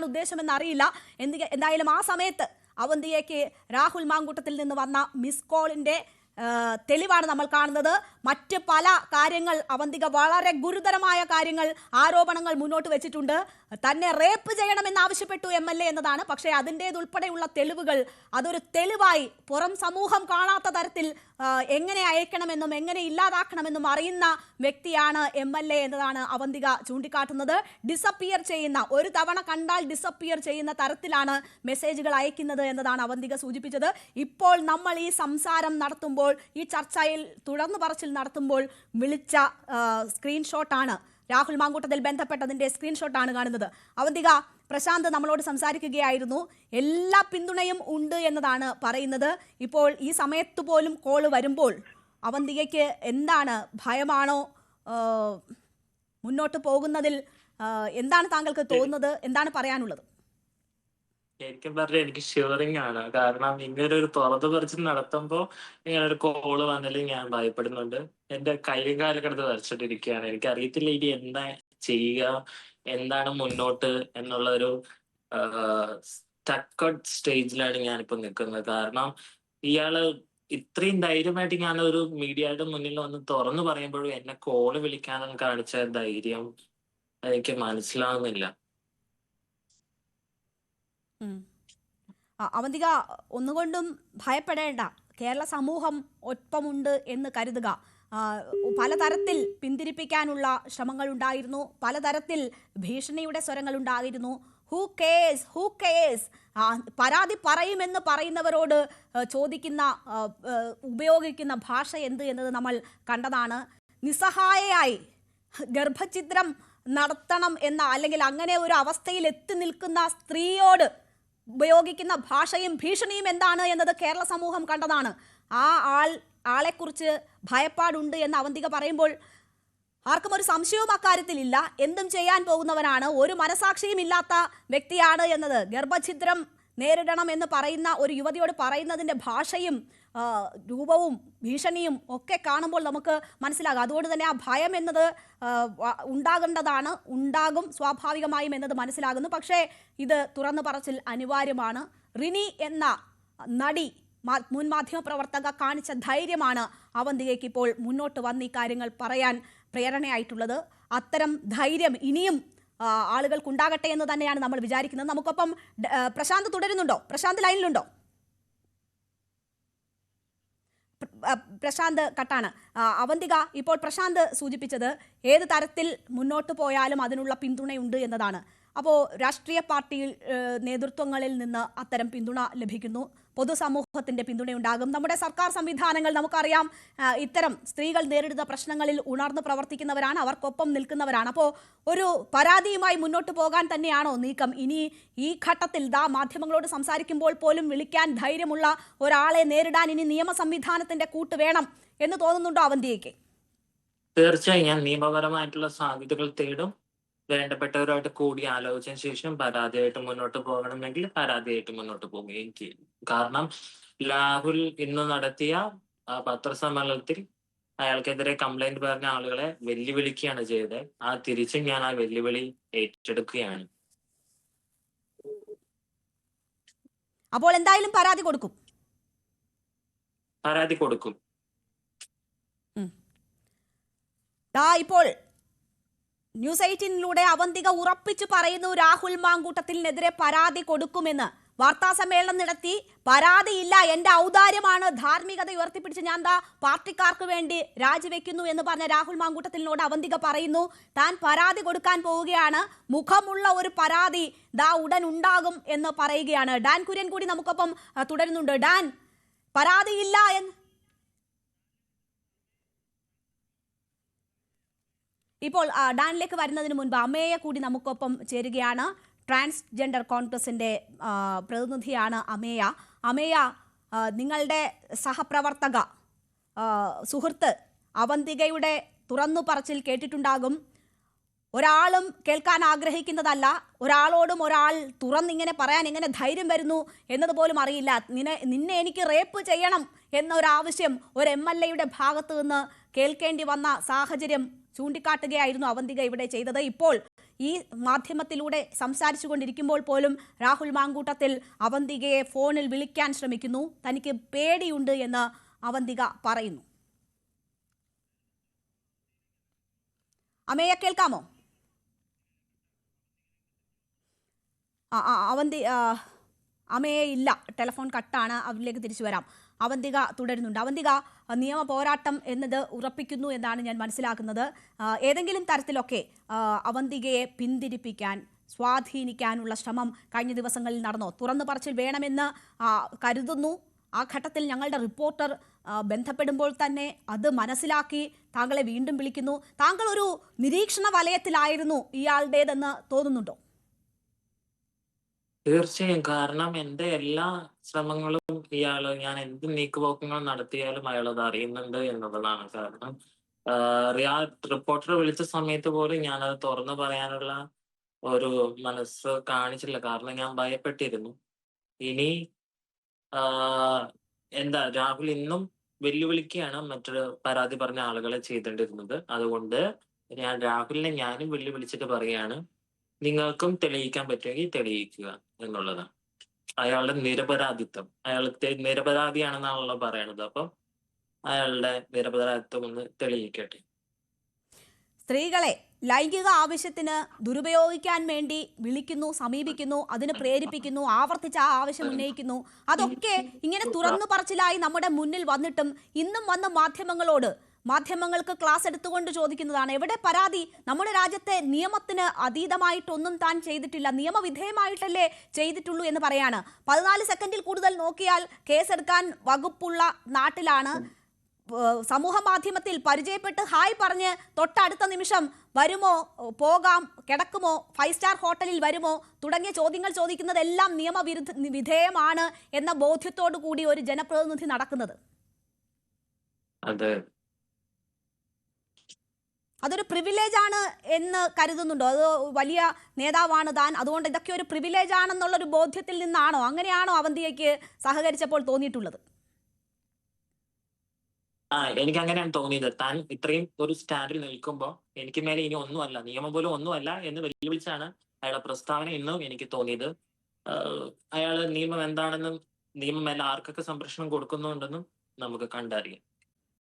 എന്താണ് ഉദ്ദേശമെന്ന് അറിയില്ല. എന്തായാലും ആ സമയത്ത് അവന്തികയ്ക്ക് രാഹുൽ മാങ്കൂട്ടത്തിൽ നിന്ന് വന്ന മിസ് കോളിന്റെ തെളിവാണ് നമ്മൾ കാണുന്നത്. മറ്റ് പല കാര്യങ്ങൾ അവന്തിക വളരെ ഗുരുതരമായ കാര്യങ്ങൾ ആരോപണങ്ങൾ മുന്നോട്ട് വെച്ചിട്ടുണ്ട്. തന്നെ റേപ്പ് ചെയ്യണമെന്ന് ആവശ്യപ്പെട്ടു MLA എന്നതാണ്. പക്ഷേ അതിൻ്റേതുൾപ്പെടെയുള്ള തെളിവുകൾ അതൊരു തെളിവായി പുറം സമൂഹം കാണാത്ത തരത്തിൽ എങ്ങനെ അയക്കണമെന്നും എങ്ങനെ ഇല്ലാതാക്കണമെന്നും അറിയുന്ന വ്യക്തിയാണ് MLA എന്നതാണ് അവന്തിക ചൂണ്ടിക്കാട്ടുന്നത്. ഡിസപ്പിയർ ചെയ്യുന്ന, ഒരു തവണ കണ്ടാൽ ഡിസപ്പിയർ ചെയ്യുന്ന തരത്തിലാണ് മെസ്സേജുകൾ അയക്കുന്നത് എന്നതാണ് അവന്തിക സൂചിപ്പിച്ചത്. ഇപ്പോൾ നമ്മൾ ഈ സംസാരം നടത്തുമ്പോൾ, ഈ ചർച്ചയിൽ തുടർന്ന് പറച്ചിൽ നടത്തുമ്പോൾ വിളിച്ച സ്ക്രീൻഷോട്ടാണ്, രാഹുൽ മാങ്കൂട്ടത്തിൽ ബന്ധപ്പെട്ടതിന്റെ സ്ക്രീൻഷോട്ടാണ് കാണുന്നത്. അവന്തിക, പ്രശാന്ത് നമ്മളോട് സംസാരിക്കുകയായിരുന്നു. എല്ലാ പിന്തുണയും ഉണ്ട് എന്നതാണ് പറയുന്നത്. ഇപ്പോൾ ഈ സമയത്ത് പോലും കോള് വരുമ്പോൾ അവന്തികയ്ക്ക് എന്താണ്, ഭയമാണോ? മുന്നോട്ട് പോകുന്നതിൽ എന്താണ് താങ്കൾക്ക് തോന്നുന്നത്? എന്താണ് പറയാനുള്ളത്? ശരിക്കും പറഞ്ഞാൽ എനിക്ക് ഷിവറിങ് ആണ്. കാരണം ഇങ്ങനെ ഒരു തുറന്നു പറിച്ചിൽ നടത്തുമ്പോൾ ഇങ്ങനെ ഒരു കോള് വന്നാലും ഞാൻ ഭയപ്പെടുന്നുണ്ട്. എന്റെ കൈയും കാലും കിടന്ന് വരച്ചിട്ടിരിക്കുകയാണ്. എനിക്ക് അറിയത്തില്ല ഇനി എന്താ ചെയ്യുക, എന്താണ് മുന്നോട്ട് എന്നുള്ള ഒരു സ്റ്റക്കഡ് സ്റ്റേജിലാണ് ഞാനിപ്പോ നിൽക്കുന്നത്. കാരണം ഇയാള് ഇത്രയും ധൈര്യമായിട്ട് ഞാൻ ഒരു മീഡിയയുടെ മുന്നിൽ വന്ന് തുറന്നു പറയുമ്പോഴും എന്നെ കോള് വിളിക്കാനും കാണിച്ച ധൈര്യം എനിക്ക് മനസ്സിലാവുന്നില്ല. അവന്തിക, ഒന്നുകൊണ്ടും ഭയപ്പെടേണ്ട. കേരള സമൂഹം ഒപ്പമുണ്ട് എന്ന് കരുതുക. പലതരത്തിൽ പിന്തിരിപ്പിക്കാനുള്ള ശ്രമങ്ങൾ ഉണ്ടായിരുന്നു, പലതരത്തിൽ ഭീഷണിയുടെ സ്വരങ്ങൾ ഉണ്ടായിരുന്നു. ഹൂ കേസ് പരാതി പറയുമെന്ന് പറയുന്നവരോട് ചോദിക്കുന്ന, ഉപയോഗിക്കുന്ന ഭാഷ എന്ത് എന്നത് നമ്മൾ കണ്ടതാണ്. നിസ്സഹായയായി ഗർഭഛിദ്രം നടത്തണം എന്ന, അല്ലെങ്കിൽ അങ്ങനെ ഒരു അവസ്ഥയിൽ എത്തി നിൽക്കുന്ന സ്ത്രീയോട് ഉപയോഗിക്കുന്ന ഭാഷയും ഭീഷണിയും എന്താണ് എന്നത് കേരള സമൂഹം കണ്ടതാണ്. ആ ആളെക്കുറിച്ച് ഭയപ്പാടുണ്ട് എന്ന് അവന്തിക പറയുമ്പോൾ ആർക്കും ഒരു സംശയവും അക്കാര്യത്തിലില്ല. എന്തും ചെയ്യാൻ പോകുന്നവനാണ്, ഒരു മനസാക്ഷിയും ഇല്ലാത്ത വ്യക്തിയാണ് എന്നത്. ഗർഭഛിദ്രം നേരിടണം എന്ന് പറയുന്ന ഒരു യുവതിയോട് പറയുന്നതിൻ്റെ ഭാഷയും രൂപവും ഭീഷണിയും ഒക്കെ കാണുമ്പോൾ നമുക്ക് മനസ്സിലാകും. അതുകൊണ്ട് തന്നെ ആ ഭയം എന്നത് ഉണ്ടാകേണ്ടതാണ്, ഉണ്ടാകും സ്വാഭാവികമായും എന്നത് മനസ്സിലാകുന്നു. പക്ഷേ ഇത് തുറന്നു പറച്ചിൽ അനിവാര്യമാണ്. റിനി എന്ന നടി, മുൻ മാധ്യമപ്രവർത്തക കാണിച്ച ധൈര്യമാണ് അവന്തികയ്ക്ക് ഇപ്പോൾ മുന്നോട്ട് വന്ന് ഈ കാര്യങ്ങൾ പറയാൻ പ്രേരണയായിട്ടുള്ളത്. അത്തരം ധൈര്യം ഇനിയും ആളുകൾക്കുണ്ടാകട്ടെ എന്ന് തന്നെയാണ് നമ്മൾ വിചാരിക്കുന്നത്. നമുക്കൊപ്പം പ്രശാന്ത് തുടരുന്നുണ്ടോ? പ്രശാന്ത് ലൈനിലുണ്ടോ? പ്രശാന്ത് കട്ടാണ്. അവന്തിക, ഇപ്പോൾ പ്രശാന്ത് സൂചിപ്പിച്ചത് ഏത് തരത്തിൽ മുന്നോട്ട് പോയാലും അതിനുള്ള പിന്തുണയുണ്ട് എന്നതാണ്. അപ്പോൾ രാഷ്ട്രീയ പാർട്ടി നേതൃത്വങ്ങളിൽ നിന്ന് അത്തരം പിന്തുണ ലഭിക്കുന്നു, പൊതുസമൂഹത്തിൻ്റെ പിന്തുണയുണ്ടാകും. നമ്മുടെ സർക്കാർ സംവിധാനങ്ങൾ നമുക്കറിയാം ഇത്തരം സ്ത്രീകൾ നേരിടുന്ന പ്രശ്നങ്ങളിൽ ഉണർന്ന് പ്രവർത്തിക്കുന്നവരാണ്, അവർക്കൊപ്പം നിൽക്കുന്നവരാണ്. അപ്പോൾ ഒരു പരാതിയുമായി മുന്നോട്ട് പോകാൻ തന്നെയാണോ നീക്കം? ഇനി ഈ ഘട്ടത്തിൽ മാധ്യമങ്ങളോട് സംസാരിക്കുമ്പോൾ പോലും വിളിക്കാൻ ധൈര്യമുള്ള ഒരാളെ നേരിടാൻ ഇനി നിയമ സംവിധാനത്തിന്റെ കൂട്ട് വേണം എന്ന് തോന്നുന്നുണ്ടോ അവന്തികയ്ക്ക്? തീർച്ചയായും ഞാൻ നിയമപരമായിട്ടുള്ള സാധ്യതകൾ തേടും. വേണ്ടപ്പെട്ടവരുമായിട്ട് കൂടി ആലോചിച്ചതിന് ശേഷം പരാതിയായിട്ട് മുന്നോട്ട് പോകണമെങ്കിൽ പരാതിയായിട്ട് മുന്നോട്ട് പോവുകയും ചെയ്യും. കാരണം രാഹുൽ ഇന്ന് നടത്തിയ പത്രസമ്മേളനത്തിൽ അയാൾക്കെതിരെ കംപ്ലൈന്റ് പറഞ്ഞ ആളുകളെ വെല്ലുവിളിക്കുകയാണ് ചെയ്തത്. തിരിച്ചും ഞാൻ ആ വെല്ലുവിളി ഏറ്റെടുക്കുകയാണ്. അപ്പോൾ എന്തായാലും പരാതി കൊടുക്കും. ഇപ്പോൾ ന്യൂസ് 18 അവന്തിക ഉറപ്പിച്ചു പറയുന്നു രാഹുൽ മാങ്കൂട്ടത്തിനെതിരെ പരാതി കൊടുക്കുമെന്ന്. വാർത്താ സമ്മേളനം നടത്തി പരാതിയില്ല, എന്റെ ഔദാര്യമാണ്, ധാർമ്മികത ഉയർത്തിപ്പിടിച്ച് ഞാൻ പാർട്ടിക്കാർക്ക് വേണ്ടി രാജിവെക്കുന്നു എന്ന് പറഞ്ഞ രാഹുൽ മാങ്കൂട്ടത്തിനോട് അവന്തിക പറയുന്നു താൻ പരാതി കൊടുക്കാൻ പോവുകയാണ്, മുഖമുള്ള ഒരു പരാതി ഉടൻ ഉണ്ടാകും എന്ന് പറയുകയാണ്. ഡാൻ കുര്യൻ കൂടി നമുക്കൊപ്പം തുടരുന്നുണ്ട്. ഡാൻ, പരാതിയില്ല എന്ന് ഇപ്പോൾ ഡാനിലേക്ക് വരുന്നതിന് മുൻപ് അമേയ കൂടി നമുക്കൊപ്പം ചേരുകയാണ്. ട്രാൻസ്ജെൻഡർ കോൺഗ്രസിന്റെ പ്രതിനിധിയാണ് അമേയ. അമേയ, നിങ്ങളുടെ സഹപ്രവർത്തക സുഹൃത്ത് അവന്തികയുടെ തുറന്നു പറച്ചിൽ കേട്ടിട്ടുണ്ടാകും. ഒരാളും കേൾക്കാൻ ആഗ്രഹിക്കുന്നതല്ല, ഒരാളോടും ഒരാൾ തുറന്നിങ്ങനെ പറയാൻ എങ്ങനെ ധൈര്യം വരുന്നു എന്നതുപോലും അറിയില്ല. നിന്നെ എനിക്ക് റേപ്പ് ചെയ്യണം എന്നൊരാവശ്യം ഒരു MLA ഭാഗത്ത് നിന്ന് കേൾക്കേണ്ടി വന്ന സാഹചര്യം ചൂണ്ടിക്കാട്ടുകയായിരുന്നു അവന്തിക ഇവിടെ ചെയ്തത്. ഇപ്പോൾ ഈ മാധ്യമത്തിലൂടെ സംസാരിച്ചു കൊണ്ടിരിക്കുമ്പോൾ പോലും രാഹുൽ മാങ്കൂട്ടത്തിൽ അവന്തികയെ ഫോണിൽ വിളിക്കാൻ ശ്രമിക്കുന്നു. തനിക്ക് പേടിയുണ്ട് എന്ന് അവന്തിക പറയുന്നു. അമ്മയെ കേൾക്കാമോ? അമ്മയെ ഇല്ല, ടെലിഫോൺ കട്ടാണ്. അവരിലേക്ക് തിരിച്ചു വരാം. അവന്തിക തുടരുന്നുണ്ട്. അവന്തിക, നിയമ പോരാട്ടം എന്നത് ഉറപ്പിക്കുന്നു എന്നാണ് ഞാൻ മനസ്സിലാക്കുന്നത്. ഏതെങ്കിലും തരത്തിലൊക്കെ അവന്തികയെ പിന്തിരിപ്പിക്കാൻ, സ്വാധീനിക്കാനുള്ള ശ്രമം കഴിഞ്ഞ ദിവസങ്ങളിൽ നടന്നോ? തുറന്നു പറച്ചിൽ വേണമെന്ന് കരുതുന്നു. ആ ഘട്ടത്തിൽ ഞങ്ങളുടെ റിപ്പോർട്ടർ ബന്ധപ്പെടുമ്പോൾ തന്നെ അത് മനസ്സിലാക്കി താങ്കളെ വീണ്ടും വിളിക്കുന്നു. താങ്കൾ ഒരു നിരീക്ഷണ വലയത്തിലായിരുന്നു ഇയാളുടേതെന്ന് തോന്നുന്നുണ്ടോ? തീർച്ചയായും. കാരണം എന്റെ എല്ലാ ശ്രമങ്ങളും ഞാൻ എന്ത് നീക്കുപോക്കുകൾ നടത്തിയാലും അയാൾ അത് അറിയുന്നുണ്ട് എന്നുള്ളതാണ്. കാരണം റിപ്പോർട്ടർ വിളിച്ച സമയത്ത് പോലും ഞാനത് തുറന്നു പറയാനുള്ള ഒരു മനസ്സ് കാണിച്ചില്ല. കാരണം ഞാൻ ഭയപ്പെട്ടിരുന്നു. ഇനി രാഹുൽ ഇന്നും വെല്ലുവിളിക്കുകയാണ് മറ്റൊരു പരാതി പറഞ്ഞ ആളുകളെ ചെയ്തോണ്ടിരുന്നത്. അതുകൊണ്ട് ഞാനും വെല്ലുവിളിച്ചിട്ട് പറയാണ്, നിങ്ങൾക്കും തെളിയിക്കാൻ പറ്റുമെങ്കിൽ തെളിയിക്കുക എന്നുള്ളതാണ്. അയാളുടെ നിരപരാധിത്വം, അയാൾ നിരപരാധിയാണെന്നാണല്ലോ പറയണത്. അപ്പം അയാളുടെ നിരപരാധിത്വം ഒന്ന് തെളിയിക്കട്ടെ. സ്ത്രീകളെ ലൈംഗിക ആവശ്യത്തിന് ദുരുപയോഗിക്കാൻ വേണ്ടി വിളിക്കുന്നു, സമീപിക്കുന്നു, അതിന് പ്രേരിപ്പിക്കുന്നു, ആവർത്തിച്ച് ആ ആവശ്യം ഉന്നയിക്കുന്നു. അതൊക്കെ ഇങ്ങനെ തുറന്നു പറച്ചിലായി നമ്മുടെ മുന്നിൽ വന്നിട്ടും ഇന്നും വന്ന മാധ്യമങ്ങൾക്ക് ക്ലാസ് എടുത്തുകൊണ്ട് ചോദിക്കുന്നതാണ്, എവിടെ പരാതി? നമ്മുടെ രാജ്യത്തെ നിയമത്തിന് അതീതമായിട്ടൊന്നും താൻ ചെയ്തിട്ടില്ല, നിയമവിധേയമായിട്ടല്ലേ ചെയ്തിട്ടുള്ളൂ എന്ന് പറയാണ്. 14 സെക്കൻഡിൽ കൂടുതൽ നോക്കിയാൽ കേസെടുക്കാൻ വകുപ്പുള്ള നാട്ടിലാണ്. സമൂഹ മാധ്യമത്തിൽ പരിചയപ്പെട്ട് ഹായ് പറഞ്ഞ് തൊട്ടടുത്ത നിമിഷം വരുമോ, പോകാം, കിടക്കുമോ, 5 സ്റ്റാർ ഹോട്ടലിൽ വരുമോ തുടങ്ങിയ ചോദ്യങ്ങൾ ചോദിക്കുന്നതെല്ലാം വിധേയമാണ് എന്ന ബോധ്യത്തോടു കൂടി ഒരു ജനപ്രതിനിധി നടക്കുന്നത്. അതൊരു പ്രിവിലേജ് ആണ് എന്ന് കരുതുന്നുണ്ടോ? അത് വലിയ നേതാവാണ് താൻ, അതുകൊണ്ട് ഇതൊക്കെ ഒരു പ്രിവിലേജ് ആണെന്നുള്ളൊരു ബോധ്യത്തിൽ നിന്നാണോ, അങ്ങനെയാണോ അവന്തികയ്ക്ക് സഹകരിച്ചപ്പോൾ തോന്നിയിട്ടുള്ളത്? എനിക്ക് അങ്ങനെയാണ് തോന്നിയത്. താൻ ഇത്രയും ഒരു സ്റ്റാൻഡിൽ നിൽക്കുമ്പോൾ എനിക്ക് മേലെ ഇനി ഒന്നുമല്ല, നിയമം പോലും ഒന്നുമല്ല എന്ന് വെല്ലുവിളിച്ചാണ് അയാളുടെ പ്രസ്താവന എന്നും എനിക്ക് തോന്നിയത്. അയാള് നിയമം എന്താണെന്നും നിയമം ആർക്കൊക്കെ സംരക്ഷണം കൊടുക്കുന്നുണ്ടെന്നും നമുക്ക് കണ്ടറിയാം.